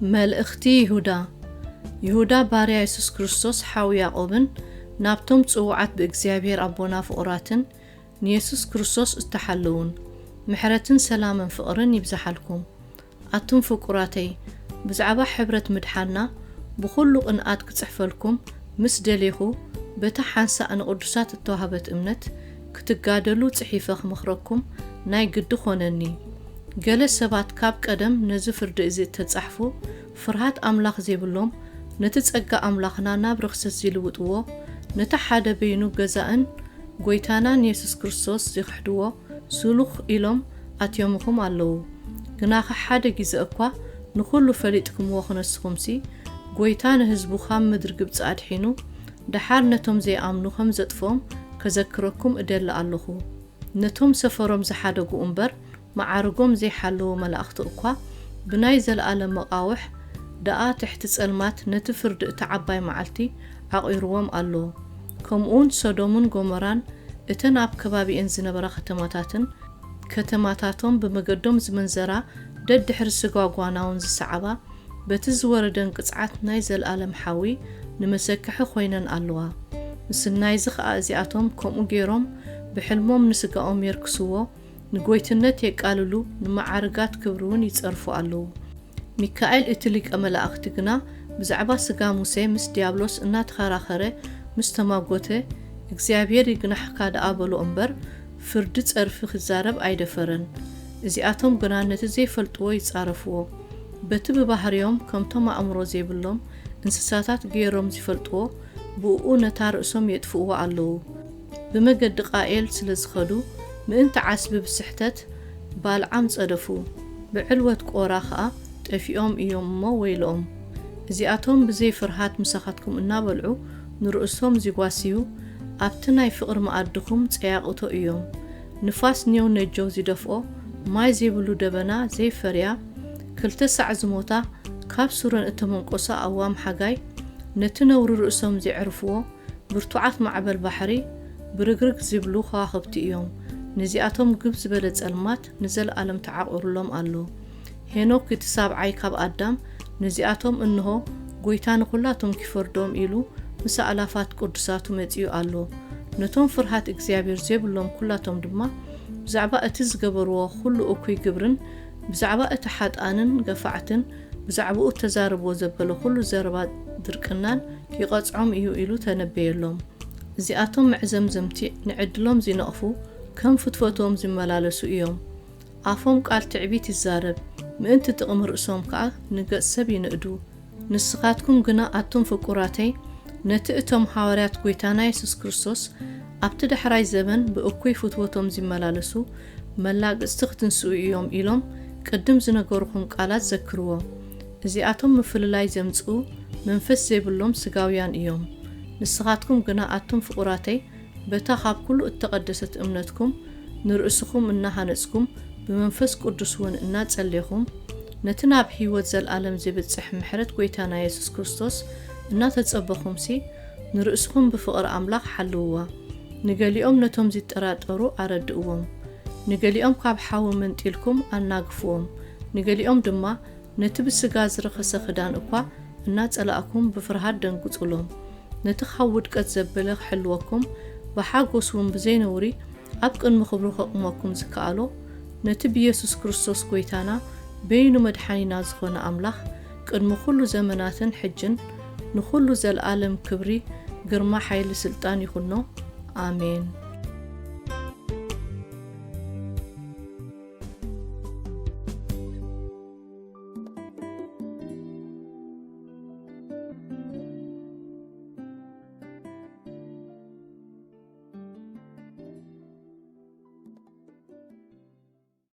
ملእختي يهودا باريا يسوس كريستوس حاو يعقوبن نابتم تصوعات بإግዚአብሔር أبونا فقراتن نيسوس كريستوس استحلون محرتن سلامن فقرن يبزحلكم أتم فقراتي بزعبا حبرة مدحنا بخلو قنقات كتصحفلكم مس دليخو بتا حانسا أن قدسات التوهبت امنت كتقادلو تصحيفة مخرجكم ناي قد خونني قال سبات كاب قدم نزفر دئزي تتصحفو فرهات أملاخ زيبلوم نتتصقى أملاخنا نابرخص زيلوطوو نتحاد بينو جزاءن قويتانا نيسوس كريستوس زيخدوو سلوخ إلوم أتيومكم اللو جناخ حاد جزء أقوى نخلو فريتكم وخنسكم سي قويتان هزبو خام مدر قبت أدحينو دحار نتوم زي آمنو خمزت فوم كذكركم إدل اللخو نتوم سفرهم زحادقو أمبر معارقوم زي حلو ملأخت أقوى بنايزل آلم مقاوح دقا تحت سألمات نتفرد تعباي معلتي عقيروهم اللو كمون سودومون قمران اتناب كبابي انزنبرا ختماتاتهم بمقدوم زمنزرا دد حرس قواقواناون زسعبا بتزوردن قصعات نايزل آلم حاوي نمسكح خوينن اللوا مس نايزخ آزياتهم كمو جيروم بحلموم نسقاهم يركسوو نقويتنت يقاللو نمعارقات كبرون يتصرفو اللو ميكائيل اتليك أملاأختقنا بزعبا سقا موسى مس ديابلوس انات خاراخره مستماغوته እግዚአብሔር ይግናሕ ካደ አበሉ እምበር ፍርድ ጸርፍ ክዛረብ አይደፈረን እዚአቶም ግና ነቲ ዘይፈልጥዎ ይጻረፍዎ በቲ በባህሪዮም ከምቶም አእምሮ ዘይብሎም እንስሳታት ገይሮም ዝፈልጥዎ ብኡ ነታ ርእሶም የጥፍእዎ ኣለዉ ብመገዲ ቃኤል ስለዝኸዱ ምእንቲ ዓስቢ ብስሕተት ባልዓም ጸደፉ ብዕልወት ቆራ ኸኣ ጠፊኦም እዮም እሞ ወይሎም እዚአቶም ብዘይ ፍርሃት ምሳኻትኩም እናበልዑ ንርእሶም ዝጓስዩ ኣብትናይ ፍቅር ማኣድኹም ጽያቕቶ እዮም ንፋስ ኒው ነጆው ዝደፍኦ ማይ ዘይብሉ ደበና ዘይፈርያ ክልተ ሰዕ ዝሞታ ካብ ሱረን እተመንቆሳ ኣዋም ሓጋይ ነቲ ነውሩ ርእሶም ዝዕርፍዎ ብርቱዓት ማዕበል ባሕሪ ብርግርግ ዝብሉ ኸዋኽብቲ እዮም ነዚኣቶም ግብ ዝበለ ጸልማት ንዘለኣለም ተዓቑሩሎም ኣሎ ሄኖክ እቲ ሳብዓይ ካብ ኣዳም ነዚኣቶም እንሆ ጎይታ ንኹላቶም ክፈርዶም ኢሉ ምስ ኣላፋት ቅዱሳቱ መጽዩ ኣሎ ነቶም ፍርሃት እግዚአብሔር ዘይብሎም ኩላቶም ድማ ብዛዕባ እቲ ዝገበርዎ ኩሉ እኩይ ግብርን ብዛዕባ እቲ ሓጣንን ገፋዕትን ብዛዕባኡ ተዛርብዎ ዘበለ ኩሉ ዘረባ ድርቅናን ይቐጽዖም እዩ ኢሉ ተነበየሎም እዚኣቶም ምዕዘምዘምቲ ንዕድሎም ዝነቕፉ ከም ፍትፈቶም ዝመላለሱ እዮም ኣፎም ቃል ትዕቢት ይዛረብ ምእንቲ ጥቕሚ ርእሶም ከዓ ንገጽ ሰብ ይንእዱ ንስኻትኩም ግና ኣቶም ፍቁራተይ ነቲ እቶም ሐዋርያት ጎይታና ኢየሱስ ክርስቶስ ኣብቲ ድሕራይ ዘመን ብእኩይ ፍትወቶም ዝመላለሱ መላቅጽቲ ክትንስኡ እዮም ኢሎም ቅድም ዝነገርኩም ቃላት ዘክርዎ እዚኣቶም ምፍልላይ ዘምጽኡ መንፈስ ዘይብሎም ስጋውያን እዮም ንስኻትኩም ግና ኣቶም ፍቁራተይ በታ ካብ ኩሉ እተቀደሰት እምነትኩም ንርእስኩም እናሃነጽኩም ብመንፈስ ቅዱስ ውን እናጸለይኩም ነቲ ናብ ህይወት ዘለዓለም ዝብጽሕ ምሕረት ጎይታና ኢየሱስ ክርስቶስ እናተጸበኹም ሲ ንርእስኩም ብፍቅር ኣምላኽ ሓልውዋ ንገሊኦም ነቶም ዝጠራጠሩ ኣረድእዎም ንገሊኦም ካብ ሓዊ መንጢልኩም ኣናግፍዎም ንገሊኦም ድማ ነቲ ብስጋ ዝረኸሰ ክዳን እኳ እናጸላእኩም ብፍርሃት ደንግጹሎም ነቲ ካብ ውድቀት ዘበለ ክሕልወኩም ብሓጎስ ውን ብዘይነውሪ ኣብ ቅድሚ ክብሩ ከቕሞኩም ዝከኣሎ ነቲ ብኢየሱስ ክርስቶስ ጎይታና በይኑ መድሓኒና ዝኾነ ኣምላኽ ቅድሚ ኩሉ ዘመናትን ሕጅን نخلو زل عالم كبري قرما حيل سلطان يخنو آمين